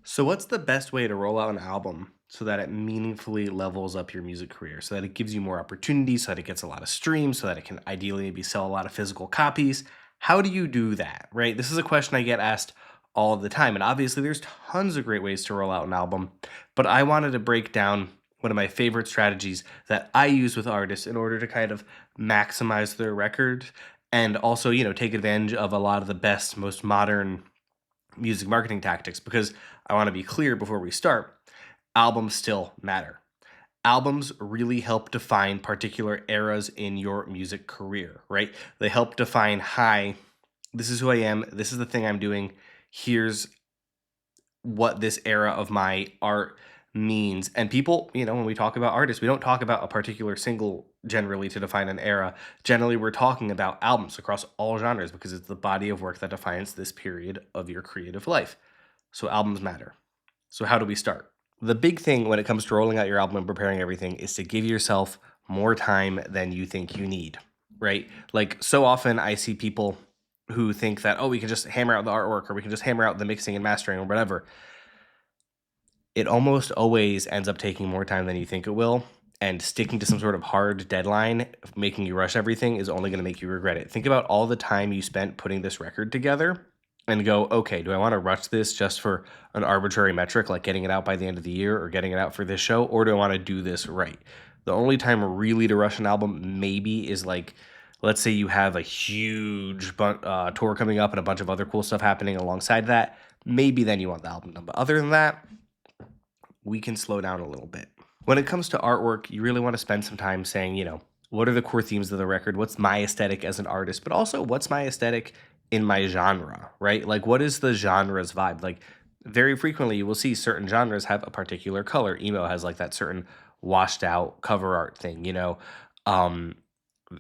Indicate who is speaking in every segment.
Speaker 1: So, what's the best way to roll out an album so that it meaningfully levels up your music career, so that it gives you more opportunities, so that it gets a lot of streams, so that it can ideally maybe sell a lot of physical copies? How do you do that, right? This is a question I get asked all the time. And obviously, there's tons of great ways to roll out an album, but I wanted to break down one of my favorite strategies that I use with artists in order to kind of maximize their record and also, take advantage of a lot of the best, most modern music marketing tactics because I want to be clear before we start, albums still matter. Albums really help define particular eras in your music career, right? They help define, hi, this is who I am, this is the thing I'm doing, here's what this era of my art means. And people, when we talk about artists, we don't talk about a particular single generally to define an era. Generally, we're talking about albums across all genres because it's the body of work that defines this period of your creative life. So albums matter. So how do we start? The big thing when it comes to rolling out your album and preparing everything is to give yourself more time than you think you need, right? Like so often I see people who think that, oh, we can just hammer out the artwork or we can just hammer out the mixing and mastering or whatever. It almost always ends up taking more time than you think it will. And sticking to some sort of hard deadline, making you rush everything, is only going to make you regret it. Think about all the time you spent putting this record together and go, okay, do I want to rush this just for an arbitrary metric like getting it out by the end of the year or getting it out for this show? Or do I want to do this right? The only time really to rush an album maybe is like, let's say you have a huge tour coming up and a bunch of other cool stuff happening alongside that. Maybe then you want the album done. But other than that, we can slow down a little bit. When it comes to artwork, you really want to spend some time saying, what are the core themes of the record? What's my aesthetic as an artist? But also, what's my aesthetic in my genre, right? Like, what is the genre's vibe? Like, very frequently, you will see certain genres have a particular color. Emo has like that certain washed out cover art thing, Um,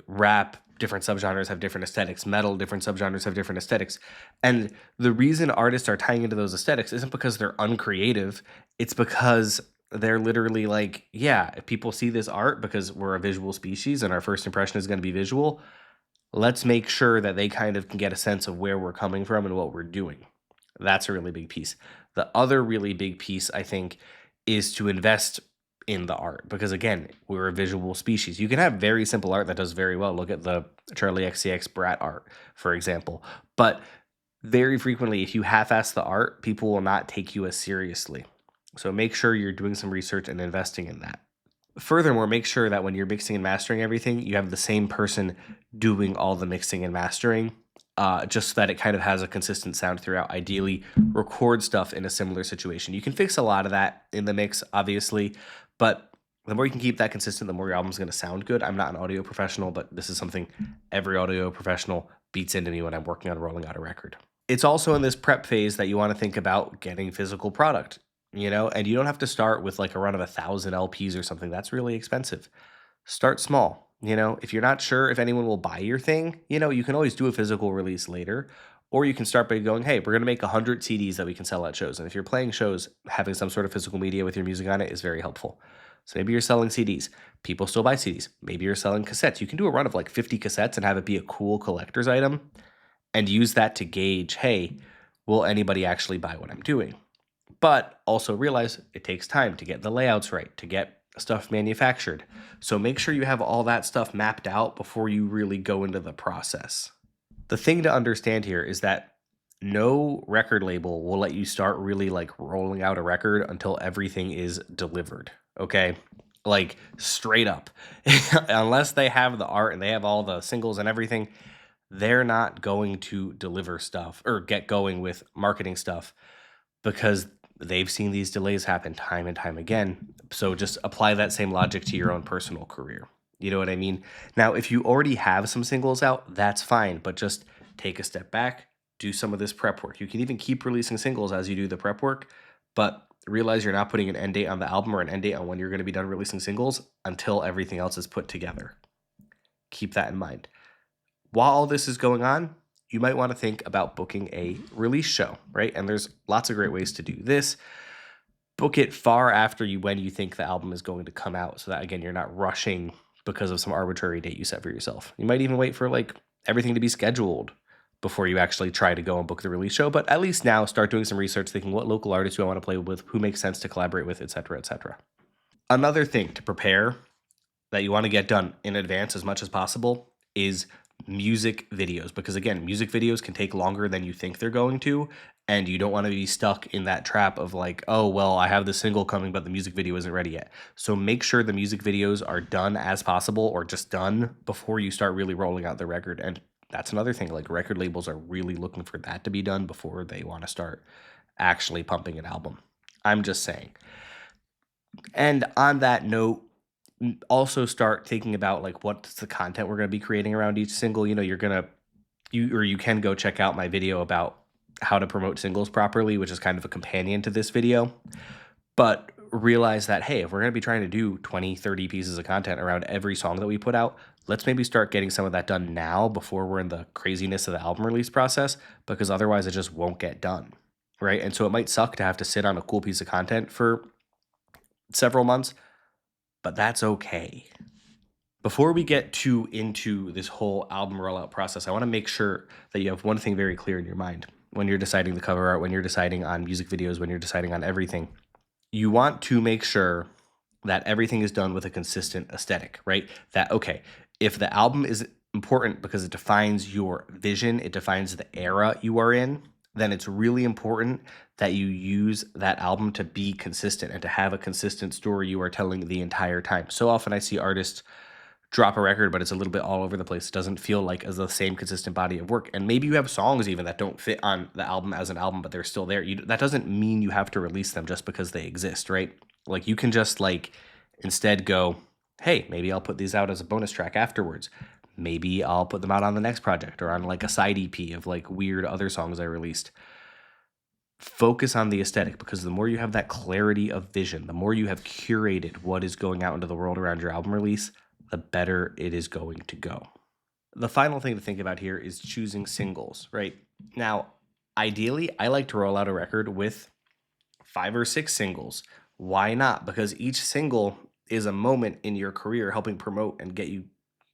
Speaker 1: rap, different subgenres have different aesthetics. Metal, different subgenres have different aesthetics. And the reason artists are tying into those aesthetics isn't because they're uncreative. It's because they're literally like, yeah, if people see this art, because we're a visual species and our first impression is going to be visual, let's make sure that they kind of can get a sense of where we're coming from and what we're doing. That's a really big piece. The other really big piece, I think, is to invest in the art because again, we're a visual species. You can have very simple art that does very well. Look at the Charlie XCX Brat art, for example. But very frequently, if you half-ass the art, people will not take you as seriously. So make sure you're doing some research and investing in that. Furthermore, make sure that when you're mixing and mastering everything, you have the same person doing all the mixing and mastering, just so that it kind of has a consistent sound throughout. Ideally, record stuff in a similar situation. You can fix a lot of that in the mix, obviously, but the more you can keep that consistent, the more your album's going to sound good. I'm not an audio professional, but this is something every audio professional beats into me when I'm working on rolling out a record. It's also in this prep phase that you want to think about getting physical product, and you don't have to start with like a run of 1,000 LPs or something. That's really expensive. Start small. If you're not sure if anyone will buy your thing, you can always do a physical release later. Or you can start by going, hey, we're going to make 100 CDs that we can sell at shows. And if you're playing shows, having some sort of physical media with your music on it is very helpful. So maybe you're selling CDs. People still buy CDs. Maybe you're selling cassettes. You can do a run of like 50 cassettes and have it be a cool collector's item and use that to gauge, hey, will anybody actually buy what I'm doing? But also realize it takes time to get the layouts right, to get stuff manufactured. So make sure you have all that stuff mapped out before you really go into the process. The thing to understand here is that no record label will let you start really like rolling out a record until everything is delivered. Okay. Like straight up. Unless they have the art and they have all the singles and everything, they're not going to deliver stuff or get going with marketing stuff because they've seen these delays happen time and time again. So just apply that same logic to your own personal career. You know what I mean? Now, if you already have some singles out, that's fine, but just take a step back, do some of this prep work. You can even keep releasing singles as you do the prep work, but realize you're not putting an end date on the album or an end date on when you're going to be done releasing singles until everything else is put together. Keep that in mind. While all this is going on, you might want to think about booking a release show, right? And there's lots of great ways to do this. Book it far after when you think the album is going to come out so that, again, you're not rushing because of some arbitrary date you set for yourself. You might even wait for like everything to be scheduled before you actually try to go and book the release show. But at least now start doing some research, thinking what local artists do I want to play with, who makes sense to collaborate with, etc., etc. Another thing to prepare that you want to get done in advance as much as possible is music videos, because again, music videos can take longer than you think they're going to, and you don't want to be stuck in that trap of like, oh well, I have the single coming but the music video isn't ready yet. So make sure the music videos are done as possible, or just done before you start really rolling out the record. And that's another thing, like record labels are really looking for that to be done before they want to start actually pumping an album. I'm just saying. And on that note, also start thinking about like what's the content we're going to be creating around each single. You can go check out my video about how to promote singles properly, which is kind of a companion to this video. But realize that, hey, if we're going to be trying to do 20, 30 pieces of content around every song that we put out, let's maybe start getting some of that done now before we're in the craziness of the album release process, because otherwise it just won't get done, right? And so it might suck to have to sit on a cool piece of content for several months, but that's okay. Before we get into this whole album rollout process, I want to make sure that you have one thing very clear in your mind when you're deciding the cover art, when you're deciding on music videos, when you're deciding on everything. You want to make sure that everything is done with a consistent aesthetic, right? That, okay, if the album is important because it defines your vision, it defines the era you are in, then it's really important that you use that album to be consistent and to have a consistent story you are telling the entire time. So often I see artists drop a record, but it's a little bit all over the place. It doesn't feel like as the same consistent body of work. And maybe you have songs even that don't fit on the album as an album, but they're still there. That doesn't mean you have to release them just because they exist, right? Like you can just like instead go, hey, maybe I'll put these out as a bonus track afterwards. Maybe I'll put them out on the next project or on like a side EP of like weird other songs I released. Focus on the aesthetic, because the more you have that clarity of vision, the more you have curated what is going out into the world around your album release, the better it is going to go. The final thing to think about here is choosing singles, right? Now, ideally, I like to roll out a record with 5 or 6 singles. Why not? Because each single is a moment in your career helping promote and get you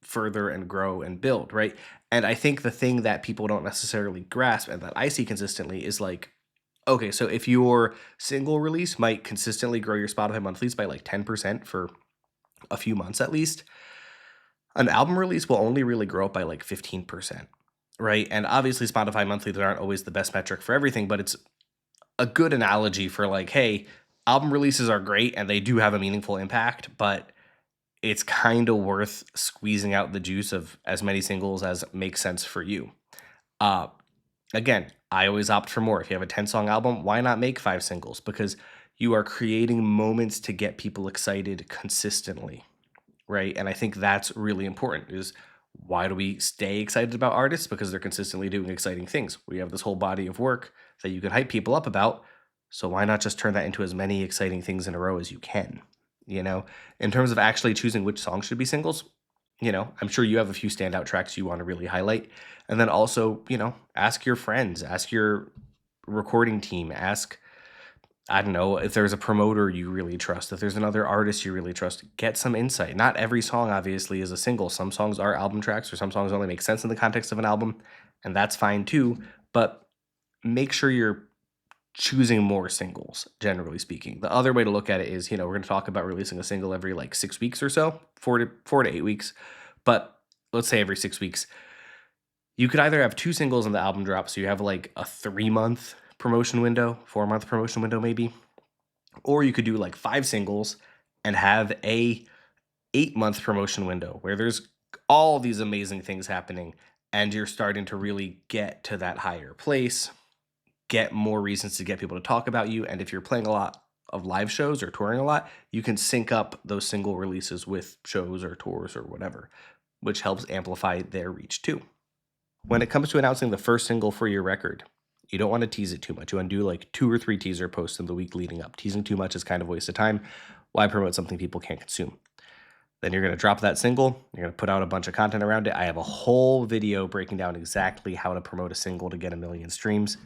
Speaker 1: further and grow and build, right? And I think the thing that people don't necessarily grasp and that I see consistently is like, okay, so if your single release might consistently grow your Spotify monthlies by like 10% for a few months at least, an album release will only really grow up by like 15%, right? And obviously Spotify monthlies aren't always the best metric for everything, but it's a good analogy for like, hey, album releases are great and they do have a meaningful impact, but it's kind of worth squeezing out the juice of as many singles as makes sense for you. Uh, Again, I always opt for more. If you have a 10-song album, why not make 5 singles? Because you are creating moments to get people excited consistently, right? And I think that's really important. Is why do we stay excited about artists? Because they're consistently doing exciting things. We have this whole body of work that you can hype people up about. So why not just turn that into as many exciting things in a row as you can? In terms of actually choosing which songs should be singles, I'm sure you have a few standout tracks you want to really highlight. And then also, ask your friends, ask your recording team, ask, I don't know, if there's a promoter you really trust, if there's another artist you really trust, get some insight. Not every song, obviously, is a single. Some songs are album tracks, or some songs only make sense in the context of an album, and that's fine too. But make sure you're choosing more singles, generally speaking. The other way to look at it is, we're going to talk about releasing a single every like 6 weeks or so, 4 to 8 weeks. But let's say every 6 weeks. You could either have 2 singles in the album drop, so you have like a 3-month promotion window, 4-month promotion window maybe, or you could do like 5 singles and have a 8-month promotion window where there's all these amazing things happening and you're starting to really get to that higher place, get more reasons to get people to talk about you. And if you're playing a lot of live shows or touring a lot, you can sync up those single releases with shows or tours or whatever, which helps amplify their reach too. When it comes to announcing the first single for your record, you don't want to tease it too much. You want to do like 2 or 3 teaser posts in the week leading up. Teasing too much is kind of a waste of time. Why promote something people can't consume? Then you're going to drop that single. You're going to put out a bunch of content around it. I have a whole video breaking down exactly how to promote a single to get 1 million streams.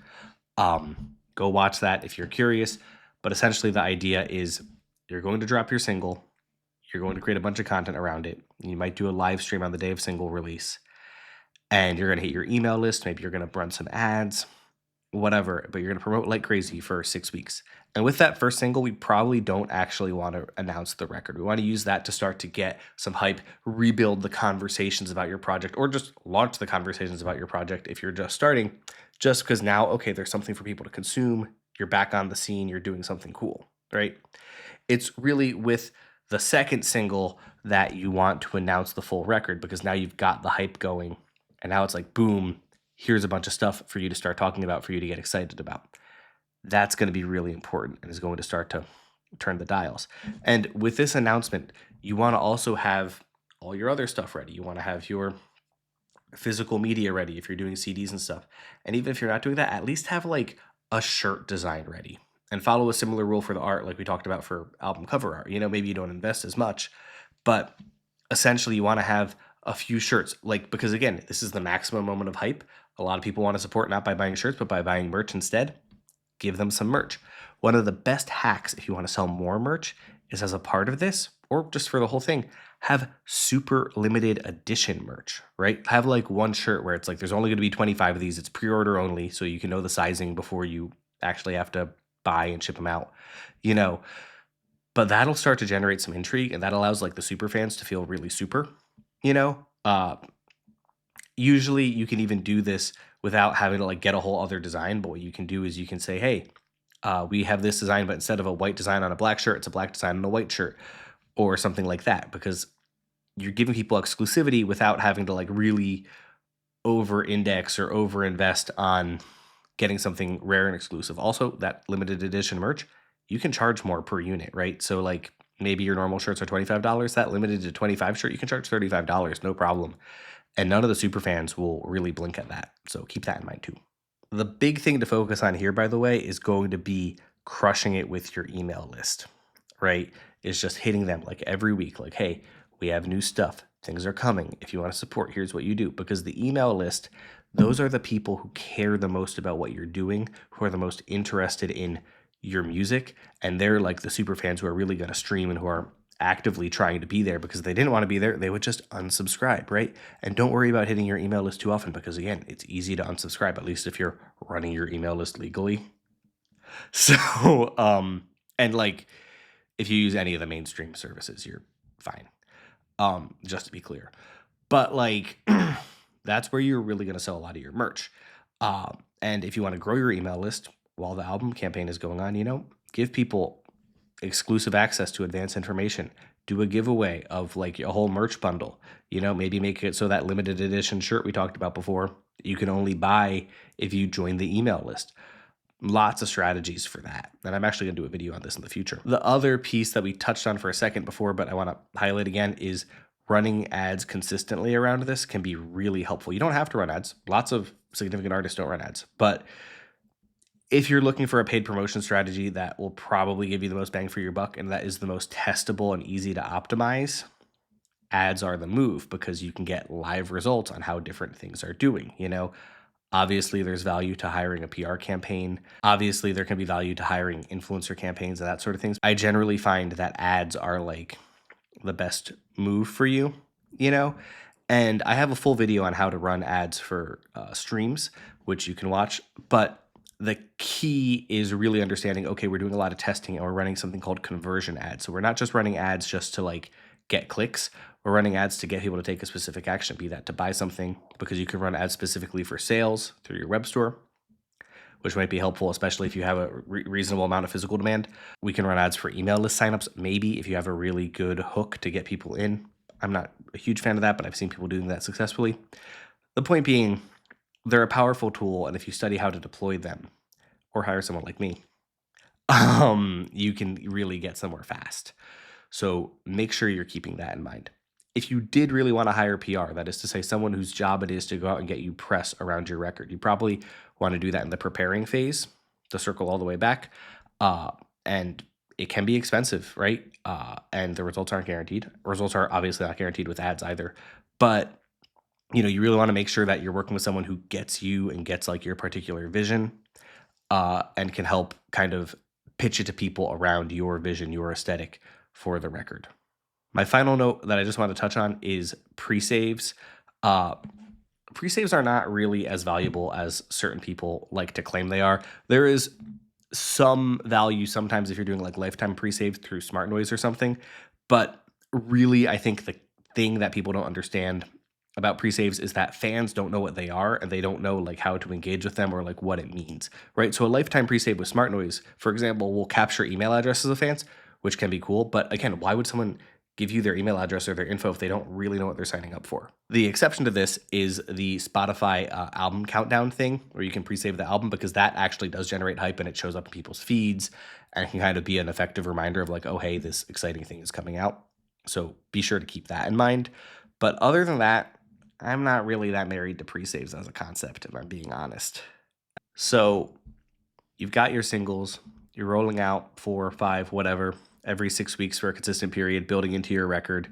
Speaker 1: Go watch that if you're curious. But essentially the idea is you're going to drop your single. You're going to create a bunch of content around it. You might do a live stream on the day of single release. and you're gonna hit your email list. Maybe you're gonna run some ads, whatever, but you're gonna promote like crazy for 6 weeks. And with that first single, we probably don't actually want to announce the record. We want to use that to start to get some hype, rebuild the conversations about your project, or just launch the conversations about your project if you're just starting, just because now, okay, there's something for people to consume. You're back on the scene, you're doing something cool, right? It's really with the second single that you want to announce the full record because now you've got the hype going. And now it's like, boom, here's a bunch of stuff for you to start talking about, for you to get excited about. That's going to be really important and is going to start to turn the dials. And with this announcement, you want to also have all your other stuff ready. You want to have your physical media ready if you're doing CDs and stuff. And even if you're not doing that, at least have like a shirt design ready and follow a similar rule for the art, like we talked about for album cover art. Maybe you don't invest as much, but essentially you want to have a few shirts, like, because again, this is the maximum moment of hype. A lot of people want to support not by buying shirts, but by buying merch instead. Give them some merch. One of the best hacks if you want to sell more merch is, as a part of this, or just for the whole thing, have super limited edition merch, right? Have like one shirt where it's like there's only going to be 25 of these. It's pre-order only, so you can know the sizing before you actually have to buy and ship them out, you know. But that'll start to generate some intrigue, and that allows like the super fans to feel really super, you know. Usually you can even do this without having to like get a whole other design. But what you can do is you can say, hey, we have this design, but instead of a white design on a black shirt, it's a black design on a white shirt, or something like that, because you're giving people exclusivity without having to like really over index or over invest on getting something rare and exclusive. Also, that limited edition merch, you can charge more per unit, right? So like maybe your normal shirts are $25, that limited to 25 shirt, you can charge $35, no problem. And none of the super fans will really blink at that. So keep that in mind too. The big thing to focus on here, by the way, is going to be crushing it with your email list, right? It's just hitting them like every week, like, hey, we have new stuff. Things are coming. If you want to support, here's what you do. Because the email list, those are the people who care the most about what you're doing, who are the most interested in your music. And they're like the super fans who are really going to stream and who are actively trying to be there, because if they didn't want to be there, they would just unsubscribe, right? And don't worry about hitting your email list too often, because again, it's easy to unsubscribe, at least if you're running your email list legally. So, and like if you use any of the mainstream services, you're fine. Just to be clear. But like that's where you're really going to sell a lot of your merch. And if you want to grow your email list while the album campaign is going on, give people exclusive access to advanced information. Do a giveaway of like a whole merch bundle. Maybe make it so that limited edition shirt we talked about before, you can only buy if you join the email list. Lots of strategies for that. And I'm actually going to do a video on this in the future. The other piece that we touched on for a second before, but I want to highlight again, is running ads consistently around this can be really helpful. You don't have to run ads. Lots of significant artists don't run ads. But if you're looking for a paid promotion strategy that will probably give you the most bang for your buck, and that is the most testable and easy to optimize, ads are the move, because you can get live results on how different things are doing. Obviously, there's value to hiring a PR campaign. Obviously, there can be value to hiring influencer campaigns and that sort of things. I generally find that ads are like the best move for you, And I have a full video on how to run ads for streams, which you can watch. But the key is really understanding, okay, we're doing a lot of testing and we're running something called conversion ads. So we're not just running ads just to like get clicks. We're running ads to get people to take a specific action, be that to buy something, because you can run ads specifically for sales through your web store, which might be helpful, especially if you have a reasonable amount of physical demand. We can run ads for email list signups, maybe if you have a really good hook to get people in. I'm not a huge fan of that, but I've seen people doing that successfully. The point being, they're a powerful tool, and if you study how to deploy them or hire someone like me, you can really get somewhere fast. So make sure you're keeping that in mind. If you did really want to hire PR, that is to say someone whose job it is to go out and get you press around your record, you probably want to do that in the preparing phase to circle all the way back. And it can be expensive, right? And the results aren't guaranteed. Results are obviously not guaranteed with ads either. But you really want to make sure that you're working with someone who gets you and gets like your particular vision, and can help kind of pitch it to people around your vision, your aesthetic for the record. My final note that I just want to touch on is Presaves. Pre-saves are not really as valuable as certain people like to claim they are. There is some value sometimes if you're doing like lifetime pre-save through smart noise or something, but really I think the thing that people don't understand about pre-saves is that fans don't know what they are and they don't know like how to engage with them or like what it means, right? So a lifetime pre-save with smart noise, for example, will capture email addresses of fans, which can be cool, but again, why would someone give you their email address or their info if they don't really know what they're signing up for? The exception to this is the Spotify album countdown thing, where you can pre-save the album because that actually does generate hype and it shows up in people's feeds and can kind of be an effective reminder of like, oh, hey, this exciting thing is coming out. So be sure to keep that in mind. But other than that, I'm not really that married to pre-saves as a concept, if I'm being honest. So you've got your singles, you're rolling out 4 or 5, whatever, every 6 weeks for a consistent period, building into your record.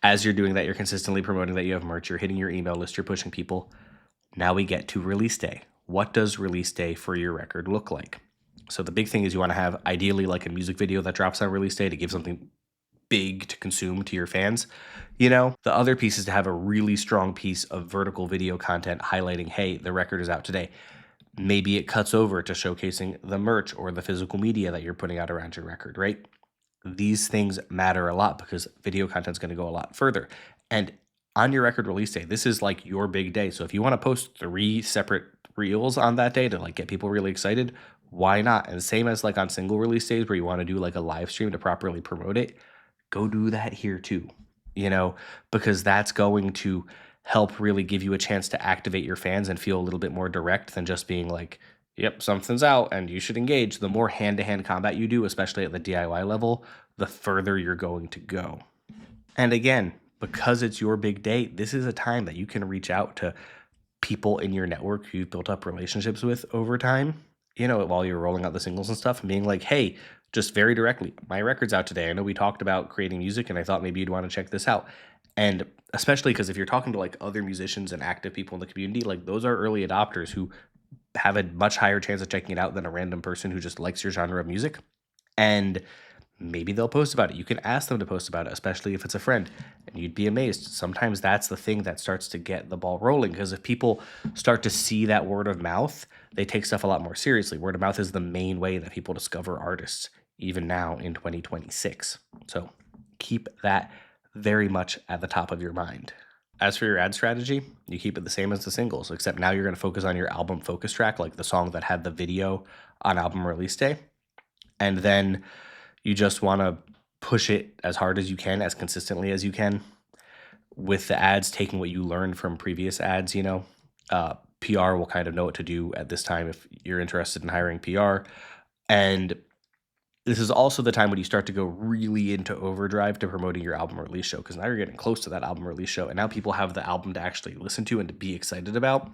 Speaker 1: As you're doing that, you're consistently promoting that you have merch, you're hitting your email list, you're pushing people. Now we get to release day. What does release day for your record look like? So the big thing is you want to have ideally like a music video that drops on release day to give something big to consume to your fans. The other piece is to have a really strong piece of vertical video content highlighting, hey, the record is out today. Maybe it cuts over to showcasing the merch or the physical media that you're putting out around your record, right? These things matter a lot because video content is going to go a lot further. And on your record release day, this is like your big day. So if you want to post 3 separate reels on that day to like get people really excited, why not? And same as like on single release days where you want to do like a live stream to properly promote it, go do that here too, you know, because that's going to help really give you a chance to activate your fans and feel a little bit more direct than just being like, yep, something's out and you should engage. The more hand to hand combat you do, especially at the DIY level, the further you're going to go. And again, because it's your big day, this is a time that you can reach out to people in your network who you've built up relationships with over time, while you're rolling out the singles and stuff and being like, hey, just very directly, my record's out today. I know we talked about creating music and I thought maybe you'd want to check this out. And especially because if you're talking to like other musicians and active people in the community, like those are early adopters who have a much higher chance of checking it out than a random person who just likes your genre of music. And maybe they'll post about it. You can ask them to post about it, especially if it's a friend, and you'd be amazed. Sometimes that's the thing that starts to get the ball rolling because if people start to see that word of mouth, they take stuff a lot more seriously. Word of mouth is the main way that people discover artists, even now in 2026. So keep that very much at the top of your mind. As for your ad strategy, you keep it the same as the singles, except now you're going to focus on your album focus track, like the song that had the video on album release day. And then you just want to push it as hard as you can, as consistently as you can, with the ads taking what you learned from previous ads. PR will kind of know what to do at this time if you're interested in hiring PR. And this is also the time when you start to go really into overdrive to promoting your album release show, because now you're getting close to that album release show, and now people have the album to actually listen to and to be excited about.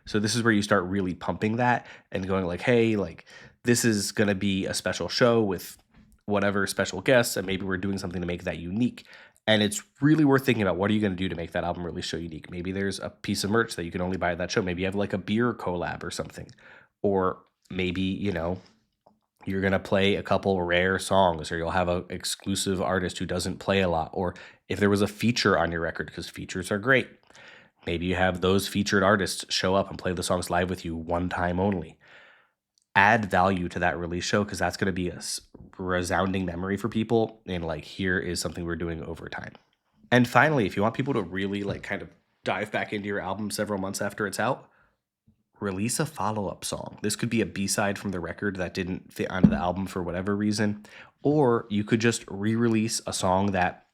Speaker 1: So this is where you start really pumping that and going like, hey, like this is going to be a special show with whatever special guests, and maybe we're doing something to make that unique. And it's really worth thinking about, what are you going to do to make that album release show unique? Maybe there's a piece of merch that you can only buy at that show. Maybe you have like a beer collab or something. Or maybe, you're going to play a couple rare songs, or you'll have an exclusive artist who doesn't play a lot. Or if there was a feature on your record, because features are great, maybe you have those featured artists show up and play the songs live with you one time only. Add value to that release show, because that's going to be a resounding memory for people. And like, here is something we're doing over time. And finally, if you want people to really like kind of dive back into your album several months after it's out, release a follow-up song. This could be a B-side from the record that didn't fit onto the album for whatever reason, or you could just re-release a song that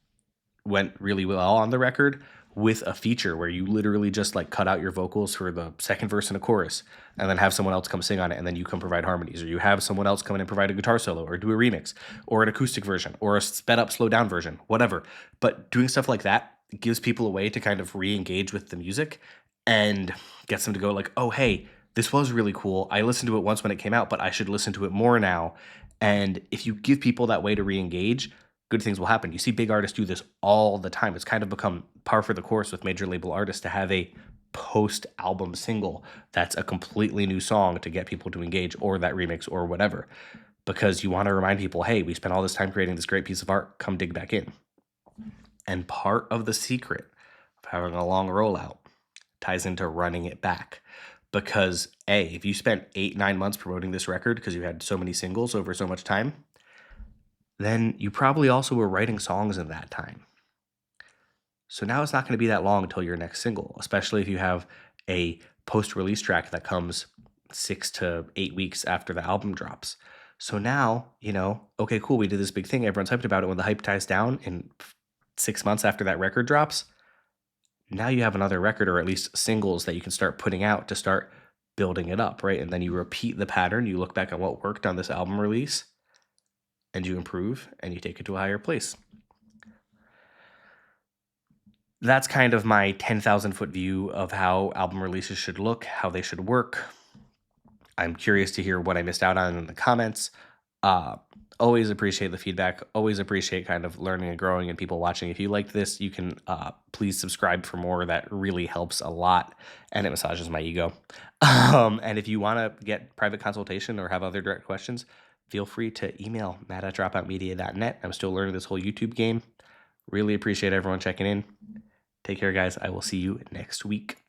Speaker 1: went really well on the record with a feature where you literally just like cut out your vocals for the second verse and a chorus and then have someone else come sing on it, and then you come provide harmonies, or you have someone else come in and provide a guitar solo or do a remix or an acoustic version or a sped up slow down version, whatever. But doing stuff like that gives people a way to kind of re-engage with the music and gets them to go like, oh, hey, this was really cool. I listened to it once when it came out, but I should listen to it more now. And if you give people that way to re-engage, good things will happen. You see big artists do this all the time. It's kind of become par for the course with major label artists to have a post-album single that's a completely new song to get people to engage, or that remix or whatever, because you want to remind people, hey, we spent all this time creating this great piece of art. Come dig back in. And part of the secret of having a long rollout ties into running it back. Because A, if you spent 8, 9 months promoting this record because you had so many singles over so much time, then you probably also were writing songs in that time. So now it's not going to be that long until your next single, especially if you have a post release track that comes 6 to 8 weeks after the album drops. So now, okay, cool, we did this big thing. Everyone's hyped about it. When the hype dies down in 6 months after that record drops, now you have another record or at least singles that you can start putting out to start building it up, right? And then you repeat the pattern. You look back at what worked on this album release and you improve and you take it to a higher place. That's kind of my 10,000-foot view of how album releases should look, how they should work. I'm curious to hear what I missed out on in the comments. Uh, Always appreciate the feedback. Always appreciate kind of learning and growing and people watching. If you liked this, you can please subscribe for more. That really helps a lot and it massages my ego. And if you want to get private consultation or have other direct questions, feel free to email matt@dropoutmedia.net. I'm still learning this whole YouTube game. Really appreciate everyone checking in. Take care, guys. I will see you next week.